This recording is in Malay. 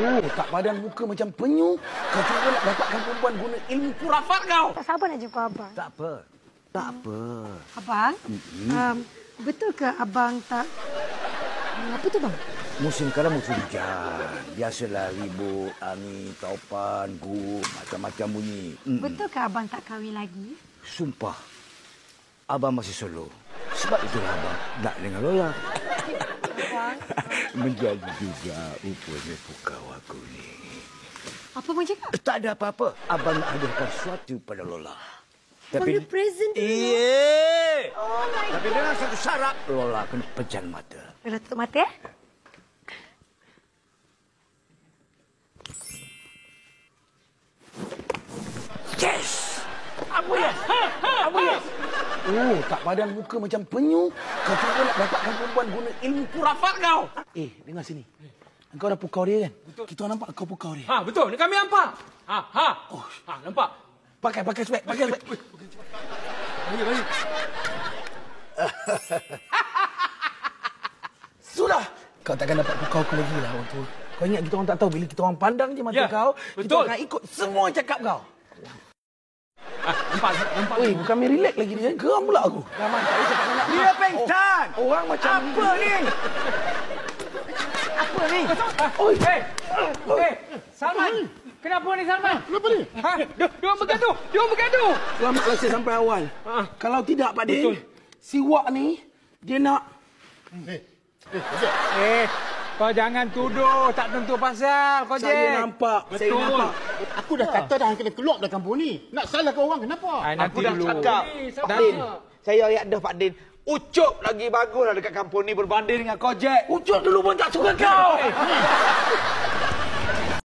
Oh, tak padan muka macam penyu. Kau cuba nak dapatkan perempuan guna ilmu kurafat kau. Tak sabar nak jumpa abang. Tak apa. Tak apa. Abang, betul ke abang tak... apa tu, bang? Musim sekarang musim hujan. Biasalah ribut, angin, taupan, gup, macam-macam bunyi. Betul ke abang tak kahwin lagi? Sumpah, abang masih solo. Sebab itulah abang nak dengan Lola. Menjadi juga rupanya pukau aku ni. Apa bang cakap? Tak ada apa-apa. Abang nak hadiahkan sesuatu pada Lola. Tapi present tu. Iya. Oh my God. Tapi dengan satu syarat, Lola kena pejam mata. Lola tutup mata, ya? Yes! Apa yes? Apa yes? Oh, tak padan muka macam penyu. Kau cuba nak dapatkan perempuan guna ilmu kurafat kau. Dengar sini. Kau dah pukau dia kan? Betul. Kita orang nampak kau pukau dia. Ha, betul. Ni kami nampak. Oh. Nampak. Pakai spek, pakai spek. Bagi. Sudah. Kau takkan dapat pukau aku lagi lah, orang tua. Kau ingat kita orang tak tahu bila kita orang pandang je mata kau, betul. Kita akan ikut semua cakap kau. Nampak. Oi, bukan main relax lagi ni. Geram pula aku. Ramai tak boleh cakap banyak. Dia pengsan. Orang macam apa ni? Apa ni? Oi. Salman. Kenapa ni Salman? Kenapa ni? Dia bergaduh. Selamatlah saya sampai awal. Kalau tidak, Pak Din, si Wak ni, dia nak... Kau jangan tuduh. Tak tentu pasal. Kau Saya nampak. Betul. Saya nampak. Aku dah kata dah kena keluar dari kampung ni. Nak salahkan orang kenapa? Nanti Aku dah cakap. Pak Din, saya ayat dah Pak Din. Ucup lagi baguslah dekat kampung ni berbanding dengan kau, Jack. Ucut dulu pun tak suka kau.